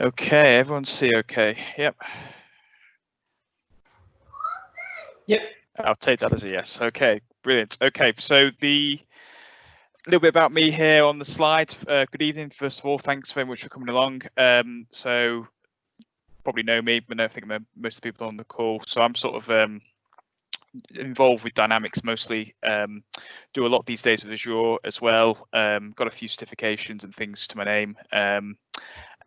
Okay, everyone see okay. Yep. Yep. I'll take that as a yes. Okay, brilliant. Okay, so a little bit about me here on the slide. Good evening, first of all. Thanks very much for coming along. So probably know me, but I think most of the people on the call. So I'm sort of involved with Dynamics mostly. Do a lot these days with Azure as well. Got a few certifications and things to my name.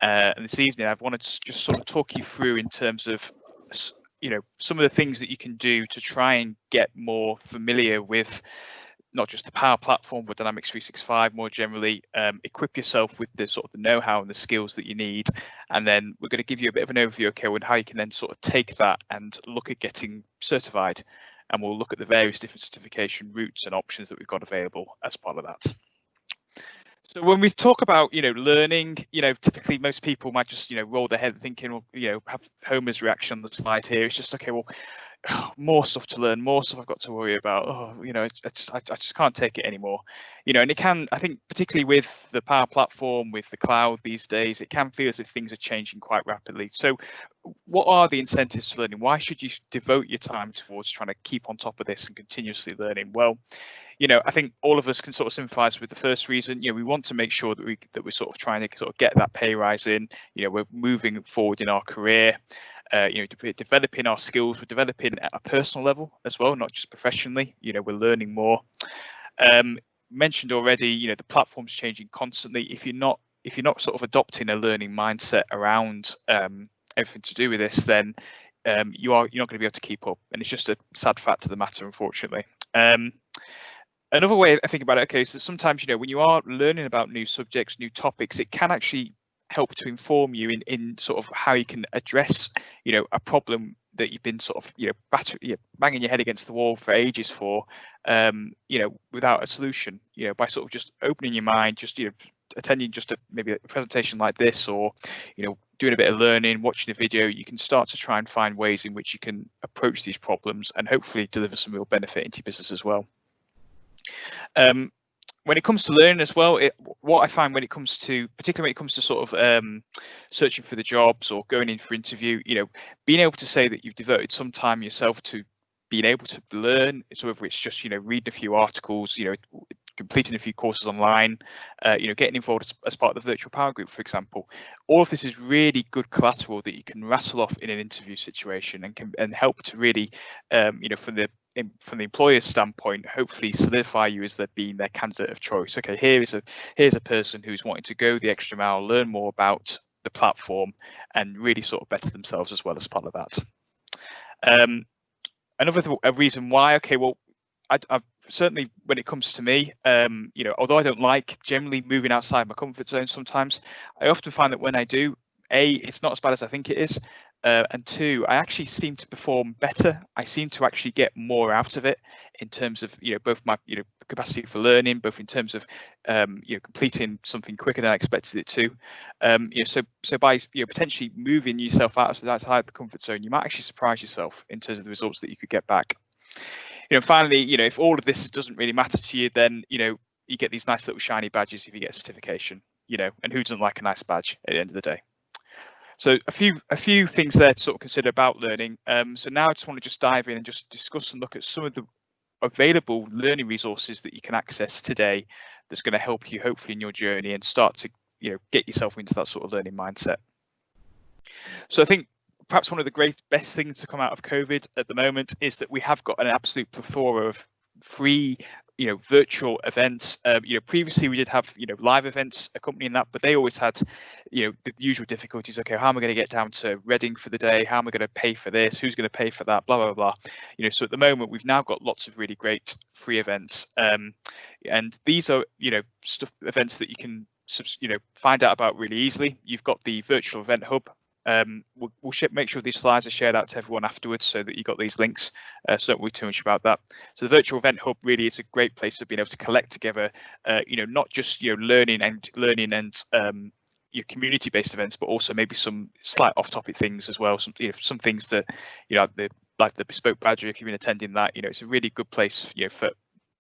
And this evening, I wanted to just sort of talk you through in terms of some of the things that you can do to try and get more familiar with not just the Power Platform, but Dynamics 365 more generally. Equip yourself with the sort of the know-how and the skills that you need, and then we're going to give you a bit of an overview, okay, on how you can then sort of take that and look at getting certified, and we'll look at the various different certification routes and options that we've got available as part of that. So when we talk about, learning, typically most people might just, roll their head thinking, well, have Homer's reaction on the slide here. It's just, okay, well, more stuff to learn, more stuff I've got to worry about. I just can't take it anymore. And it can, I think, particularly with the Power Platform, with the cloud these days, it can feel as if things are changing quite rapidly. So what are the incentives for learning? Why should you devote your time towards trying to keep on top of this and continuously learning? Well, I think all of us can sort of sympathise with the first reason. We want to make sure that we're sort of trying to sort of get that pay rise in. We're moving forward in our career. Developing our skills. We're developing at a personal level as well, not just professionally. We're learning more. Mentioned already, the platform's changing constantly. If you're not sort of adopting a learning mindset around everything to do with this, then you're not going to be able to keep up, and it's just a sad fact of the matter, unfortunately. Another way I think about it, okay, is that sometimes, when you are learning about new subjects, new topics, it can actually help to inform you in sort of how you can address, a problem that you've been sort of, banging your head against the wall for ages for, without a solution, by sort of just opening your mind, just, attending just maybe a presentation like this, or, doing a bit of learning, watching a video, you can start to try and find ways in which you can approach these problems and hopefully deliver some real benefit into your business as well. When it comes to learning as well, what I find particularly when it comes to sort of searching for the jobs or going in for interview, being able to say that you've devoted some time yourself to being able to learn, so whether it's just, reading a few articles, completing a few courses online, getting involved as part of the virtual power group, for example. All of this is really good collateral that you can rattle off in an interview situation and help to really, from the employer's standpoint, hopefully solidify you as being their candidate of choice. Okay, here's a person who's wanting to go the extra mile, learn more about the platform, and really sort of better themselves as well as part of that. Another reason why, okay, well, I've certainly, when it comes to me, although I don't like generally moving outside my comfort zone sometimes, I often find that when I do, it's not as bad as I think it is. And two, I actually seem to perform better. I seem to actually get more out of it in terms of, both my, capacity for learning, both in terms of, completing something quicker than I expected it to. So by, potentially moving yourself outside the comfort zone, you might actually surprise yourself in terms of the results that you could get back. Finally, if all of this doesn't really matter to you, then, you get these nice little shiny badges if you get a certification, and who doesn't like a nice badge at the end of the day? So a few things there to sort of consider about learning. So now I just want to just dive in and just discuss and look at some of the available learning resources that you can access today that's going to help you hopefully in your journey and start to, get yourself into that sort of learning mindset. So I think perhaps one of the best things to come out of COVID at the moment is that we have got an absolute plethora of free, virtual events. Previously we did have, live events accompanying that, but they always had, the usual difficulties. Okay, how am I going to get down to Reading for the day? How am I going to pay for this? Who's going to pay for that? Blah, blah, blah. So at the moment we've now got lots of really great free events. And these are, events that you can, find out about really easily. You've got the virtual event hub. We'll make sure these slides are shared out to everyone afterwards so that you got these links, so don't worry too much about that. So the virtual event hub really is a great place of being able to collect together, not just learning and your community-based events, but also maybe some slight off-topic things as well. Some things that like the bespoke badger, if you've been attending that, it's a really good place for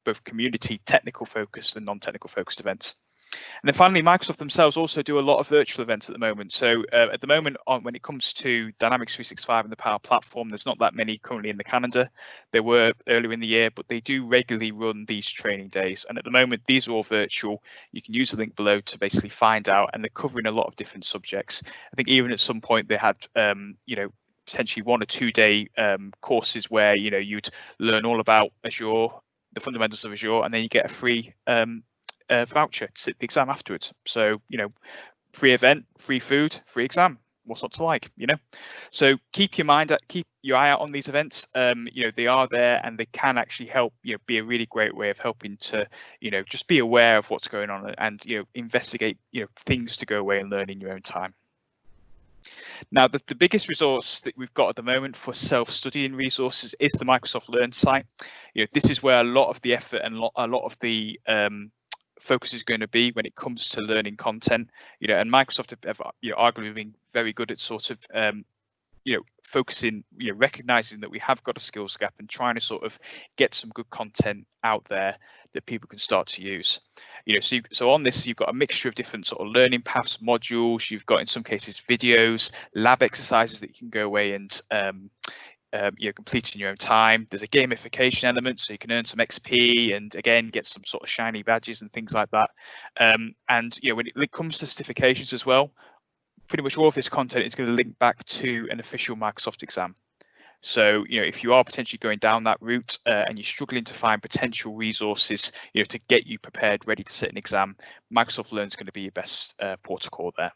both community technical focused and non-technical focused events. And then finally, Microsoft themselves also do a lot of virtual events at the moment. So at the moment, when it comes to Dynamics 365 and the Power Platform, there's not that many currently in the calendar. There were earlier in the year, but they do regularly run these training days. And at the moment, these are all virtual. You can use the link below to basically find out, and they're covering a lot of different subjects. I think even at some point they had, potentially 1 or 2 day courses where, you'd learn all about Azure, the fundamentals of Azure, and then you get a free voucher to sit the exam afterwards. So, free event, free food, free exam. What's not to like, So keep your eye out on these events. They are there, and they can actually help, be a really great way of helping to, just be aware of what's going on, and, investigate, things to go away and learn in your own time. Now, the biggest resource that we've got at the moment for self-studying resources is the Microsoft Learn site. This is where a lot of the effort and a lot of the focus is going to be when it comes to learning content. And Microsoft have arguably been very good at sort of focusing, recognizing that we have got a skills gap and trying to sort of get some good content out there that people can start to use. So on this, you've got a mixture of different sort of learning paths, modules. You've got, in some cases, videos, lab exercises that you can go away and complete in your own time. There's a gamification element, so you can earn some XP and again get some sort of shiny badges and things like that. And when it comes to certifications as well, pretty much all of this content is going to link back to an official Microsoft exam. So, if you are potentially going down that route and you're struggling to find potential resources, to get you prepared, ready to sit an exam, Microsoft Learn is going to be your best port to call there.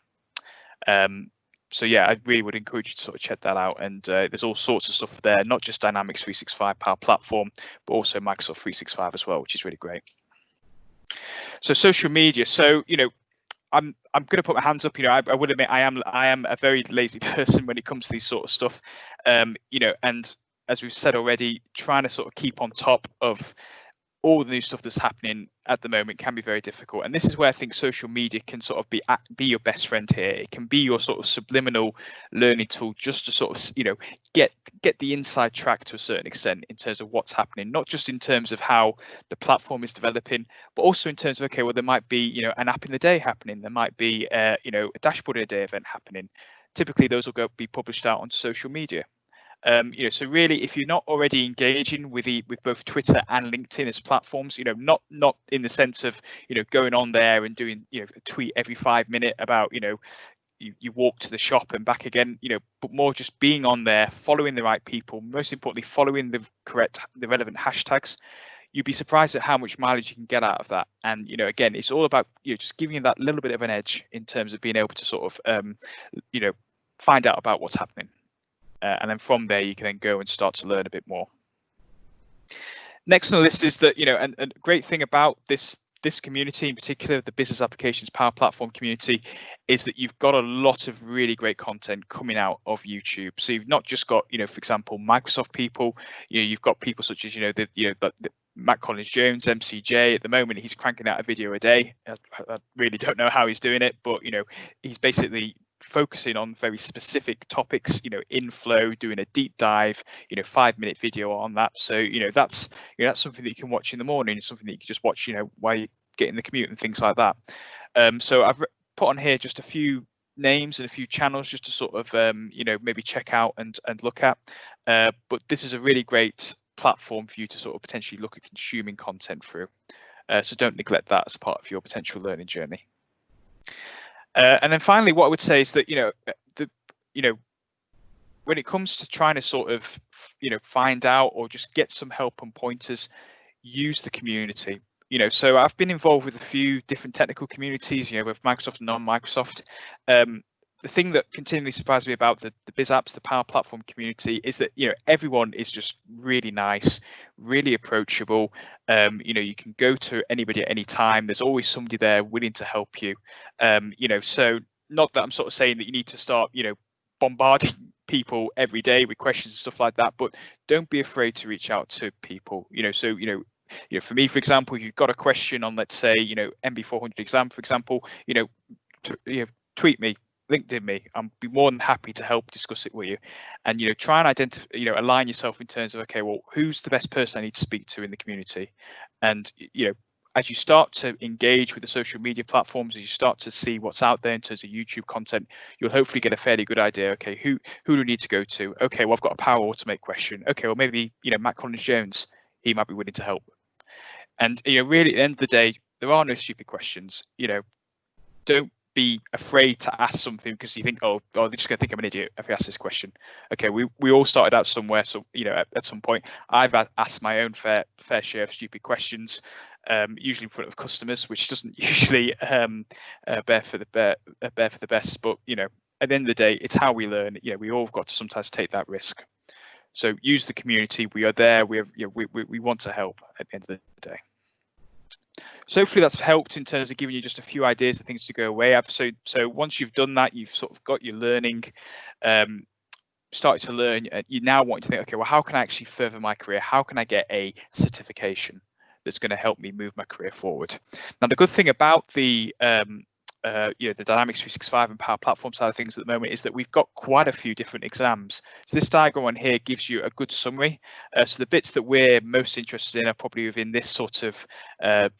So yeah, I really would encourage you to sort of check that out. And there's all sorts of stuff there, not just Dynamics 365 Power Platform, but also Microsoft 365 as well, which is really great. So social media. So, I'm going to put my hands up. I would admit I am a very lazy person when it comes to these sort of stuff. And as we've said already, trying to sort of keep on top of all the new stuff that's happening at the moment can be very difficult. And this is where I think social media can sort of be your best friend here. It can be your sort of subliminal learning tool, just to sort of, get the inside track to a certain extent in terms of what's happening, not just in terms of how the platform is developing, but also in terms of, okay, well, there might be, an app in the day happening. There might be, a dashboard in a day event happening. Typically, those will be published out on social media. So really, if you're not already engaging with both Twitter and LinkedIn as platforms, not in the sense of, going on there and doing, a tweet every 5 minutes about, you walk to the shop and back again, but more just being on there, following the right people, most importantly, following the relevant hashtags. You'd be surprised at how much mileage you can get out of that. And, again, it's all about, just giving you that little bit of an edge in terms of being able to sort of, find out about what's happening. And then from there, you can then go and start to learn a bit more. Next on the list is that, and a great thing about this community, in particular, the Business Applications Power Platform community, is that you've got a lot of really great content coming out of YouTube. So you've not just got, for example, Microsoft people. You've got people such as, the Matt Collins-Jones, MCJ. At the moment, he's cranking out a video a day. I really don't know how he's doing it, but he's basically focusing on very specific topics, in flow, doing a deep dive, 5-minute video on that. So, that's something that you can watch in the morning, something that you can just watch, while you get in the commute and things like that. So I've put on here just a few names and a few channels just to sort of, maybe check out and look at. But this is a really great platform for you to sort of potentially look at consuming content through. So don't neglect that as part of your potential learning journey. And then finally, what I would say is that, when it comes to trying to sort of, find out or just get some help and pointers, use the community. So I've been involved with a few different technical communities, both Microsoft and non-Microsoft. The thing that continually surprises me about the Biz Apps, the Power Platform community, is that everyone is just really nice, really approachable. You can go to anybody at any time. There's always somebody there willing to help you. So not that I'm sort of saying that you need to start, bombarding people every day with questions and stuff like that, but don't be afraid to reach out to people. So for me, for example, if you've got a question on, let's say, MB400 exam, for example, tweet me, LinkedIn me. I'll be more than happy to help discuss it with you. And try and identify, align yourself in terms of, okay, well, who's the best person I need to speak to in the community? And as you start to engage with the social media platforms, as you start to see what's out there in terms of YouTube content, you'll hopefully get a fairly good idea. Okay, who do we need to go to? Okay, well, I've got a Power Automate question. Okay, well, maybe, you know, Matt Collins-Jones, he might be willing to help. And, you know, really at the end of the day, there are no stupid questions. You know, don't be afraid to ask something because you think, oh, they're just going to think I'm an idiot if I ask this question. Okay, we all started out somewhere, so, you know, at some point I've asked my own fair share of stupid questions, usually in front of customers, which doesn't usually bear for the best. But, you know, at the end of the day, it's how we learn. You know, we all got to sometimes take that risk. So use the community. We are there. We want to help at the end of the day. So hopefully that's helped in terms of giving you just a few ideas of things to go away. So once you've done that, you've sort of got your learning, started to learn, and you now want to think, okay, well, how can I actually further my career? How can I get a certification that's going to help me move my career forward? Now, the good thing about the the Dynamics 365 and Power Platform side of things at the moment is that we've got quite a few different exams. So this diagram on here gives you a good summary. So the bits that we're most interested in are probably within this sort of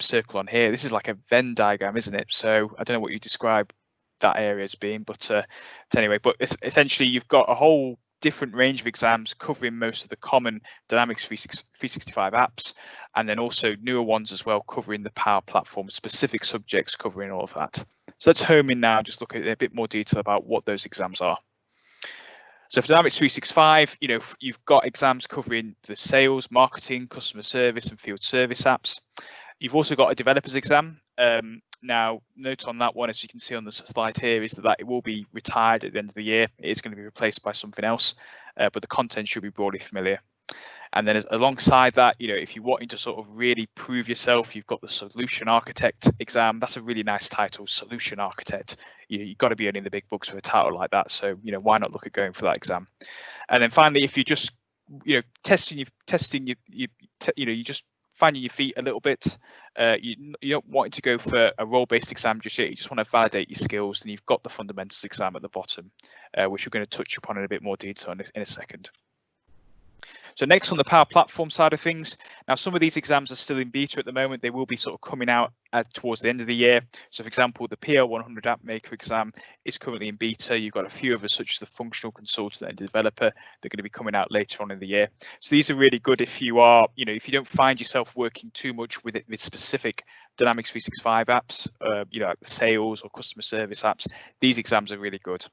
circle on here. This is like a Venn diagram, isn't it? So I don't know what you describe that area as being, but anyway, but essentially you've got a whole different range of exams covering most of the common Dynamics 365 apps, and then also newer ones as well covering the Power Platform specific subjects, covering all of that. So let's home in now and just look at a bit more detail about what those exams are. So for Dynamics 365, you know, you've got exams covering the sales, marketing, customer service and field service apps. You've also got a developers exam. Now, note on that one, as you can see on the slide here, is that it will be retired at the end of the year. It is going to be replaced by something else, but the content should be broadly familiar. And then alongside that, you know, if you're wanting to sort of really prove yourself, you've got the Solution Architect exam. That's a really nice title, Solution Architect. You've got to be earning the big bucks with a title like that. So, you know, why not look at going for that exam? And then finally, if you just, you know, you're just finding your feet a little bit, you don't want to go for a role-based exam just yet. You just want to validate your skills, then you've got the fundamentals exam at the bottom, which we're going to touch upon in a bit more detail in a second. So next on the Power Platform side of things, now some of these exams are still in beta at the moment. They will be sort of coming out towards the end of the year. So for example, the PL100 App Maker exam is currently in beta. You've got a few others such as the Functional Consultant and Developer. They're going to be coming out later on in the year. So these are really good if you are, you know, if you don't find yourself working too much with specific Dynamics 365 apps, you know, like the sales or customer service apps. These exams are really good.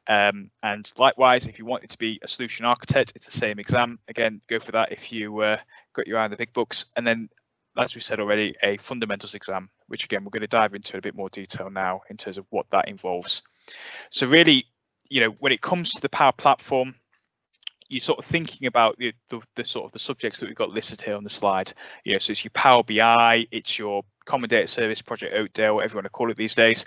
And likewise, if you wanted to be a solution architect, it's the same exam. Again, go for that if you got your eye on the big books. And then, as we said already, a fundamentals exam, which again, we're going to dive into in a bit more detail now in terms of what that involves. So really, you know, when it comes to the Power Platform, you're sort of thinking about the sort of the subjects that we've got listed here on the slide. You know, so it's your Power BI, it's your Common Data Service, Project Oakdale, whatever you want to call it these days,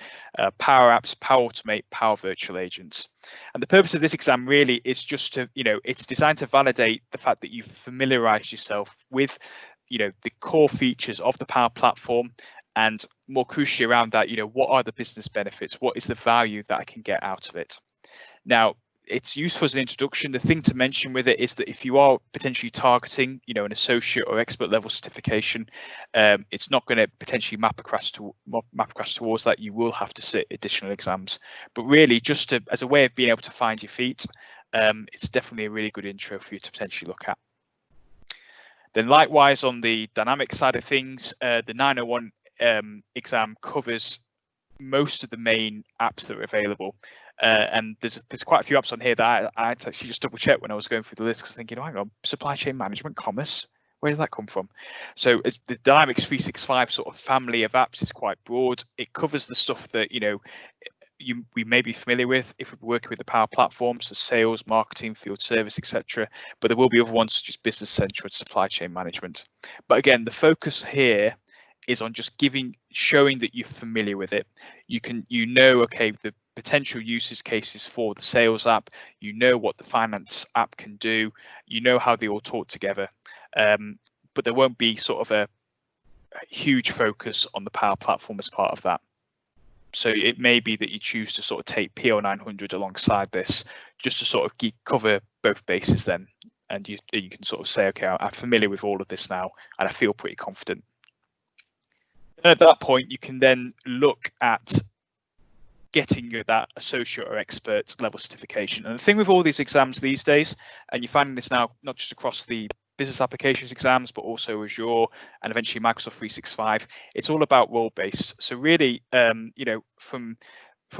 Power Apps, Power Automate, Power Virtual Agents. And the purpose of this exam really is just to, you know, it's designed to validate the fact that you've familiarized yourself with, you know, the core features of the Power Platform, and more crucially around that, you know, what are the business benefits? What is the value that I can get out of it? Now, it's useful as an introduction. The thing to mention with it is that if you are potentially targeting, you know, an associate or expert level certification, it's not going to potentially map across towards that. You will have to sit additional exams, but really just as a way of being able to find your feet, it's definitely a really good intro for you to potentially look at. Then likewise on the dynamic side of things, the 901 exam covers most of the main apps that are available. And there's quite a few apps on here that I had to actually just double check when I was going through the list, because I was thinking, oh, hang on, supply chain management, commerce, where does that come from? So the Dynamics 365 sort of family of apps is quite broad. It covers the stuff that, you know, we may be familiar with if we're working with the Power Platform, so sales, marketing, field service, etc. But there will be other ones such as Business Central and supply chain management. But again, the focus here is on just showing that you're familiar with it. You know, okay, the potential uses cases for the sales app, you know what the finance app can do, you know how they all talk together, but there won't be sort of a huge focus on the Power Platform as part of that. So it may be that you choose to sort of take PL900 alongside this, just to sort of cover both bases then, and you can sort of say, okay, I'm familiar with all of this now and I feel pretty confident. At that point, you can then look at getting you that associate or expert level certification. And the thing with all these exams these days, and you're finding this now not just across the business applications exams, but also Azure and eventually Microsoft 365, it's all about role-based. So really, from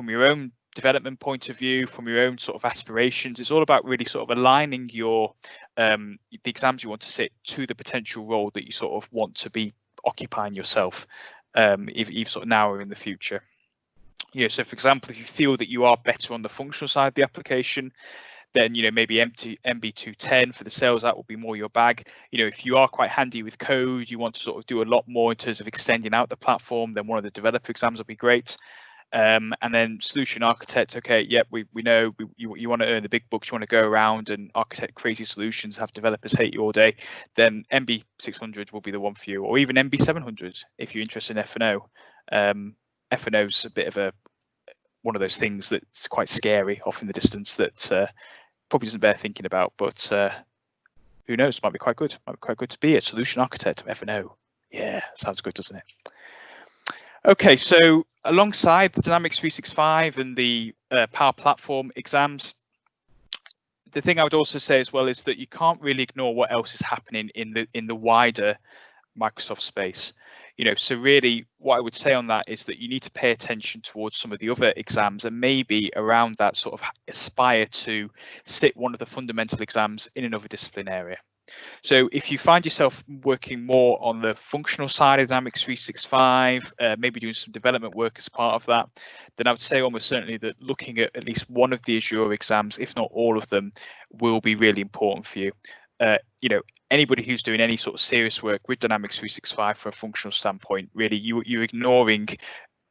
your own development point of view, from your own sort of aspirations, it's all about really sort of aligning your the exams you want to sit to the potential role that you sort of want to be occupying yourself, if sort of now or in the future. So for example, if you feel that you are better on the functional side of the application, then maybe MB210 for the sales app will be more your bag. If you are quite handy with code, you want to sort of do a lot more in terms of extending out the platform, then one of the developer exams will be great. And then solution architect, okay, yep, we know you want to earn the big bucks, you want to go around and architect crazy solutions, have developers hate you all day, then MB600 will be the one for you, or even MB700 if you're interested in F&O. F&O's a bit of one of those things that's quite scary off in the distance that probably doesn't bear thinking about, but who knows, might be quite good. Might be quite good to be a solution architect of F&O. Yeah, sounds good, doesn't it? Okay, so alongside the Dynamics 365 and the Power Platform exams, the thing I would also say as well is that you can't really ignore what else is happening in the wider Microsoft space. So really what I would say on that is that you need to pay attention towards some of the other exams and maybe around that sort of aspire to sit one of the fundamental exams in another discipline area. So if you find yourself working more on the functional side of Dynamics 365, maybe doing some development work as part of that, then I would say almost certainly that looking at least one of the Azure exams, if not all of them, will be really important for you. Anybody who's doing any sort of serious work with Dynamics 365 from a functional standpoint, really you're ignoring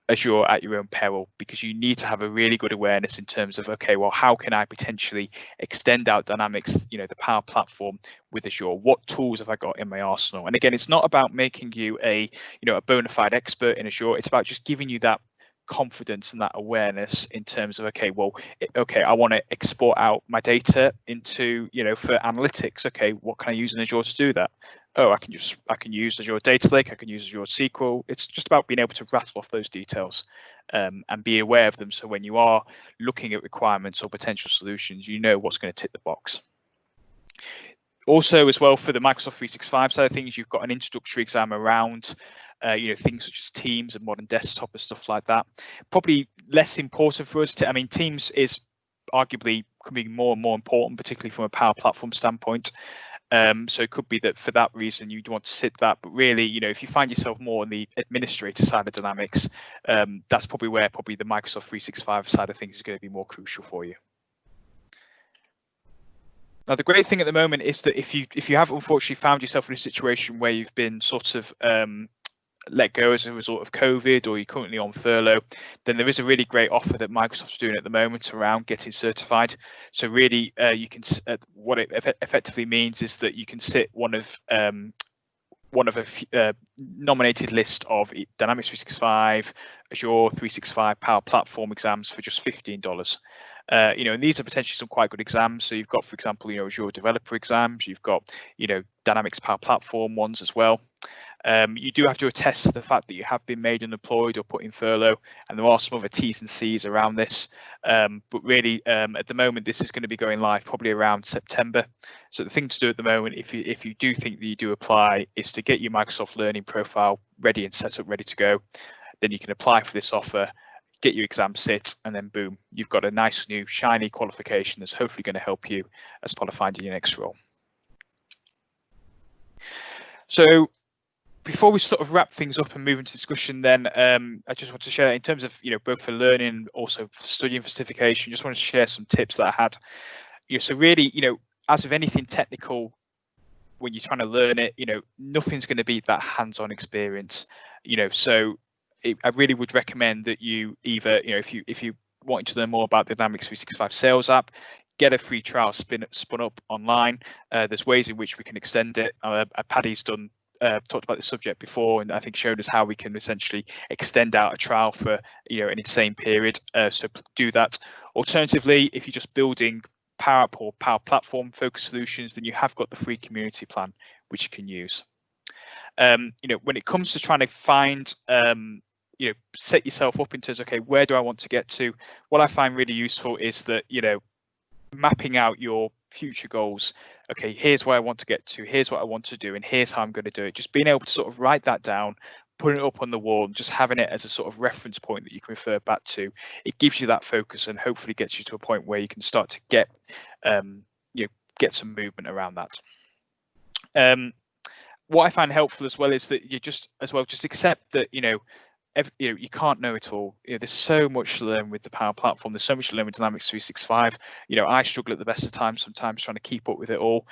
Azure at your own peril, because you need to have a really good awareness in terms of, okay, well, how can I potentially extend out Dynamics, the Power Platform with Azure? What tools have I got in my arsenal? And again, it's not about making you a bona fide expert in Azure. It's about just giving you that confidence and that awareness in terms of, okay, I want to export out my data into, for analytics. Okay, what can I use in Azure to do that? Oh, I can use Azure Data Lake, I can use Azure SQL. It's just about being able to rattle off those details and be aware of them. So when you are looking at requirements or potential solutions, you know what's going to tick the box. Also, as well, for the Microsoft 365 side of things, you've got an introductory exam around things such as Teams and modern desktop and stuff like that. Probably less important for us Teams is arguably becoming more and more important, particularly from a Power Platform standpoint. So it could be that for that reason you'd want to sit that, but really, if you find yourself more on the administrator side of Dynamics, that's probably where the Microsoft 365 side of things is going to be more crucial for you. Now, the great thing at the moment is that if you have unfortunately found yourself in a situation where you've been sort of let go as a result of COVID, or you're currently on furlough, then there is a really great offer that Microsoft's doing at the moment around getting certified. So really, you can what it effectively means is that you can sit one of a nominated list of Dynamics 365, Azure 365 Power Platform exams for just $15. And these are potentially some quite good exams. So you've got, for example, Azure developer exams, you've got, Dynamics Power Platform ones as well. You do have to attest to the fact that you have been made unemployed or put in furlough, and there are some other T's and C's around this. But really, at the moment, this is going to be going live probably around September. So the thing to do at the moment, if you do think that you do apply, is to get your Microsoft Learning profile ready and set up, ready to go. Then you can apply for this offer, get your exam sit, and then boom, you've got a nice new shiny qualification that's hopefully going to help you as part of finding your next role. So before we sort of wrap things up and move into discussion, then I just want to share, in terms of both for learning and also for studying for certification, just want to share some tips that I had. So really, as with anything technical, when you're trying to learn it, nothing's going to beat that hands-on experience. So I really would recommend that you either, if you wanting to learn more about the Dynamics 365 Sales app, get a free trial spun up online. There's ways in which we can extend it. Paddy's talked about this subject before, and I think showed us how we can essentially extend out a trial for an insane period. So do that. Alternatively, if you're just building Power App or Power Platform focused solutions, then you have got the free community plan which you can use. You know, when it comes to trying to find, you know, set yourself up in terms of, okay, where do I want to get to? What I find really useful is that, you know, mapping out your future goals. Okay, here's where I want to get to, here's what I want to do, and here's how I'm going to do it. Just being able to sort of write that down, putting it up on the wall, and just having it as a sort of reference point that you can refer back to. It gives you that focus and hopefully gets you to a point where you can start to get, you know, get some movement around that. What I find helpful as well is that you just accept that, you know, you can't know it all. You know, there's so much to learn with the Power Platform. There's so much to learn with Dynamics 365. You know, I struggle at the best of times sometimes trying to keep up with it all.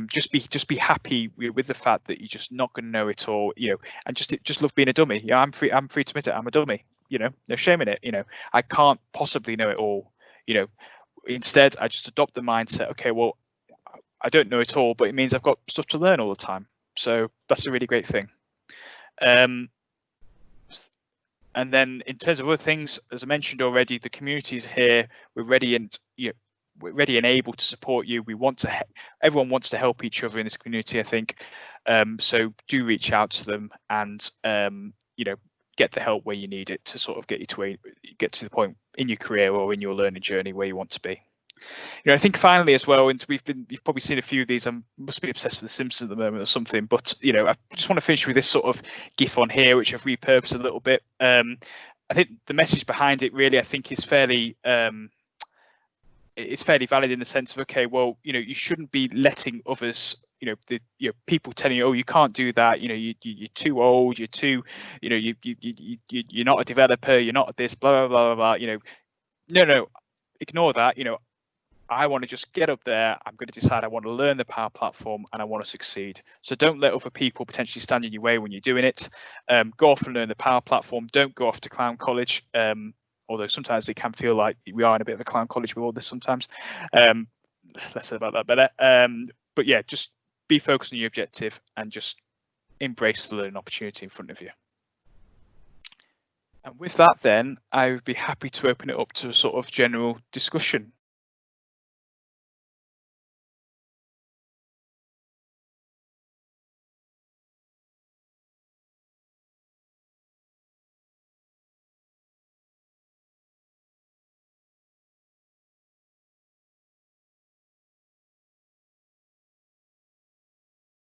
Just be happy with the fact that you're just not going to know it all. You know, and just love being a dummy. Yeah, I'm free to admit it. I'm a dummy. You know, no shame in it. You know, I can't possibly know it all. You know, instead I just adopt the mindset. Okay, well, I don't know it all, but it means I've got stuff to learn all the time. So that's a really great thing. And then in terms of other things, as I mentioned already, the community is here. We're ready and we're ready and able to support you. We want to. Everyone wants to help each other in this community, I think. So do reach out to them and you know, get the help where you need it to sort of get you to the point in your career or in your learning journey where you want to be. You know, I think finally as well, and you've probably seen a few of these. I must be obsessed with The Simpsons at the moment or something. But you know, I just want to finish with this sort of GIF on here, which I've repurposed a little bit. I think the message behind it really, I think, is fairly it's fairly valid in the sense of, okay, well, you know, you shouldn't be letting others, you know, people telling you, oh, you can't do that. You know, you're too old. You're too, you know, you're not a developer. You're not this. Blah blah blah blah blah. You know, no, ignore that. You know, I want to just get up there. I'm going to decide I want to learn the Power Platform and I want to succeed. So don't let other people potentially stand in your way when you're doing it. Go off and learn the Power Platform. Don't go off to clown college. Although sometimes it can feel like we are in a bit of a clown college with all this sometimes. Less about that better. But yeah, just be focused on your objective and just embrace the learning opportunity in front of you. And with that, then I would be happy to open it up to a sort of general discussion.